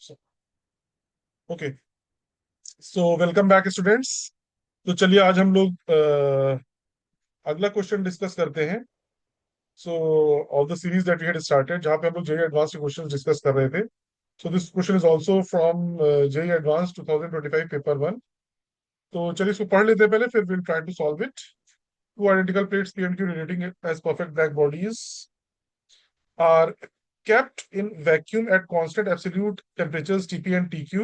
Okay, so welcome back students. तो चलिए आज हम लोग अगला क्वेश्चन डिस्कस करते हैं। So all the series that we had started, जहाँ पे हम लोग जेई एडवांस के क्वेश्चन डिस्कस कर रहे थे। So this question is also from JEE advance 2025 paper one. तो चलिए इसको पढ़ लेते हैं पहले, फिर will try to solve it. Two identical plates P and Q rotating as perfect black bodies are kept in vacuum at constant absolute temperatures Tp and Tq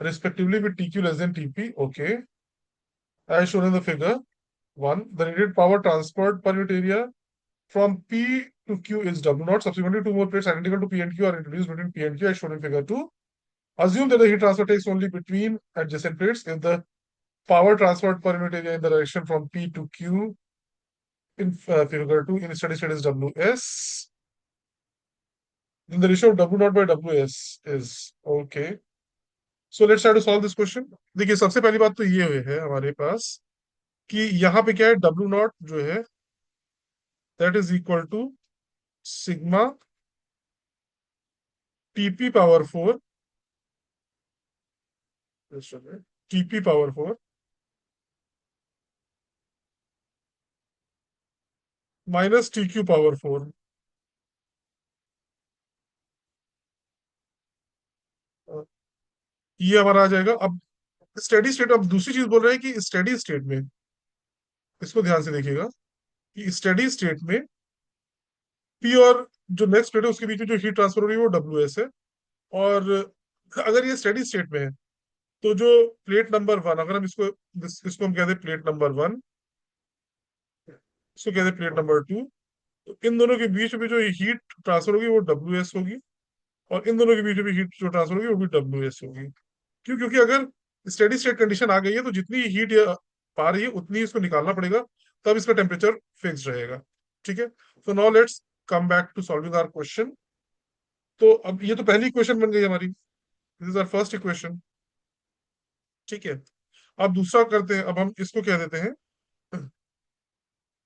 respectively, with Tq less than Tp. Okay, as shown in the figure 1, the needed power transferred per unit area from P to Q is W naught. Subsequently, two more plates identical to P and Q are introduced between P and Q as shown in figure 2. Assume that the heat transfer takes only between adjacent plates. If the power transferred per unit area in the direction from P to Q in figure 2 in steady state is Ws, then the ratio of W naught by Ws is okay. So let's try to solve this question. देखिए, सबसे पहली बात तो ये है हमारे पास कि यहाँ पे क्या है, W नॉट जो है that is equal to sigma TP power four, TP power four minus T Q power four. ये हमारा आ जाएगा। अब स्टेडी स्टेट, अब दूसरी चीज बोल रहे हैं कि स्टेडी स्टेट में, इसको ध्यान से देखिएगा कि स्टेडी स्टेट में पी और जो नेक्स्ट प्लेट है उसके बीच में जो हीट ट्रांसफर हो रही है वो डब्ल्यू एस है। और अगर ये स्टेडी स्टेट में है तो जो प्लेट नंबर वन, अगर हम इसको हम कहते हैं प्लेट नंबर वन, इसको कहते हैं प्लेट नंबर टू, तो इन दोनों के बीच में जो हीट ट्रांसफर होगी वो डब्ल्यू एस होगी। और इन दोनों के बीच में हीट जो ट्रांसफर होगी वो भी डब्ल्यू एस होगी। क्यों? क्योंकि अगर स्टेडी स्टेट कंडीशन आ गई है तो जितनी हीट पा रही है उतनी इसको निकालना पड़ेगा, तब इसका टेम्परेचर फिक्स रहेगा। ठीक है, तो now let's come back to solving our question. तो अब ये तो पहली इक्वेशन बन गई हमारी, this is our first equation. ठीक है, अब दूसरा करते हैं। अब हम इसको कह देते हैं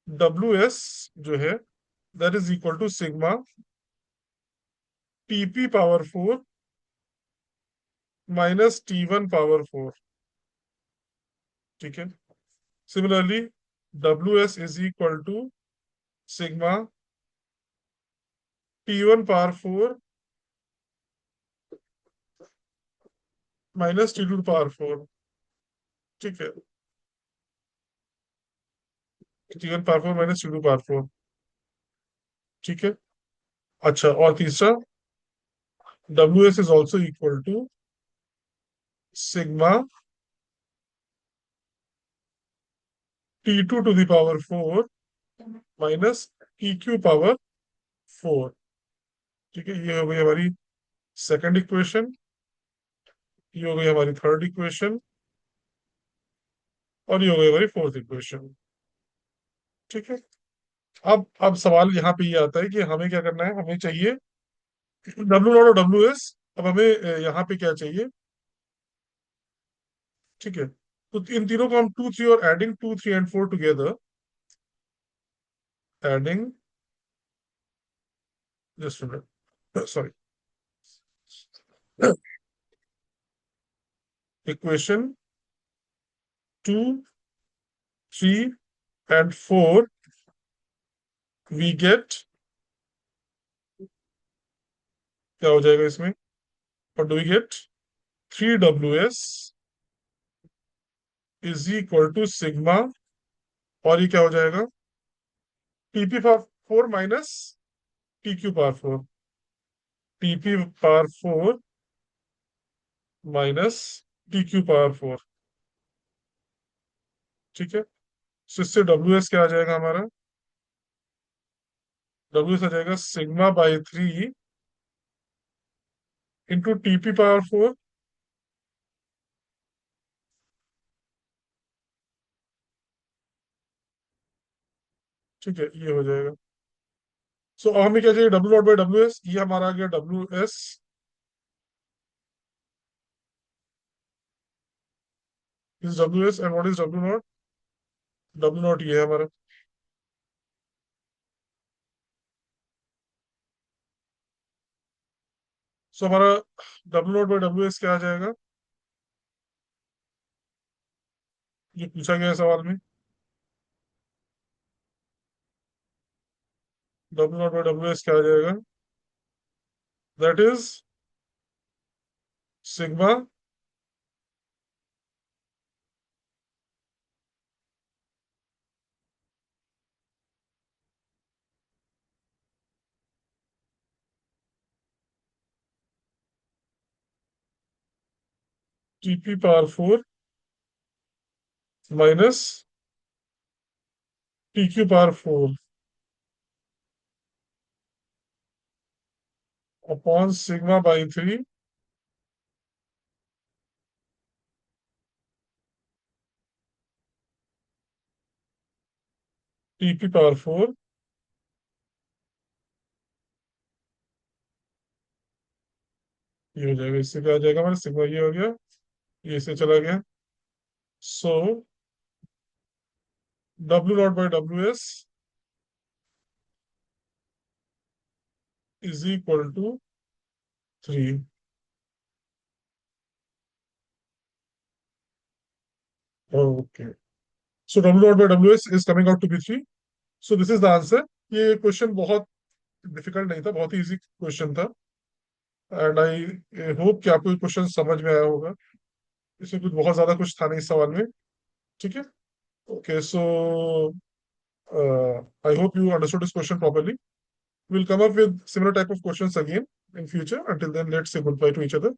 डब्ल्यू एस जो है that is equal to sigma TP power four minus T one power four. ठीक है, similarly W S is equal to sigma T one power four minus T two power four. ठीक है, T one power four minus T two power four. ठीक है, अच्छा, और तीसरा W S is also equal to sigma T two two power four minus T Q power four. ठीक है, ये हो गई हमारी सेकंड इक्वेशन, ये हो गई हमारी थर्ड इक्वेशन, और ये हो गई हमारी फोर्थ इक्वेशन। ठीक है, अब सवाल यहाँ पे ये आता है कि हमें क्या करना है। हमें चाहिए डब्ल्यू नॉट और डब्ल्यू एस। अब हमें यहाँ पे क्या चाहिए। ठीक है, तो इन तीनों को हम टू थ्री और adding two three and four together, adding, just sorry, equation two three and four, we get, क्या हो जाएगा इसमें, और do we get three W S is equal to sigma, और ये क्या हो जाएगा, TP power four minus T Q power four, TP power four minus T Q power four. ठीक है, तो इससे डब्ल्यू एस क्या आ जाएगा हमारा, डब्ल्यू एस आ जाएगा sigma by three into TP power four. ठीक है, ये हो जाएगा। सो अब हमें क्या चाहिए, W not by W S. ये हमारा आ गया W S, is W S and what is W not, W not ये है हमारा। सो हमारा W0/WS क्या आ जाएगा, ये पूछा गया है सवाल में। W0/WS क्या आ जाएगा, that is sigma TP⁴ minus PQ⁴ upon सिग्मा/3 TP⁴, ये हो जाएगा, इससे क्या आ जाएगा हमारा सिग्मा, ये हो गया, ये से चला गया। So W0/WS is equal to 3। Okay, so W0/WS is coming out to be 3। So this is the answer. ये क्वेश्चन बहुत डिफिकल्ट नहीं था, बहुत ही इजी क्वेश्चन था। एंड आई होप कि आपको क्वेश्चन समझ में आया होगा। इसमें कुछ बहुत ज्यादा कुछ था नहीं इस सवाल में। ठीक है, okay, so I hope you understood this question properly. We'll come up with similar type of questions again in future. Until then, let's say goodbye to each other.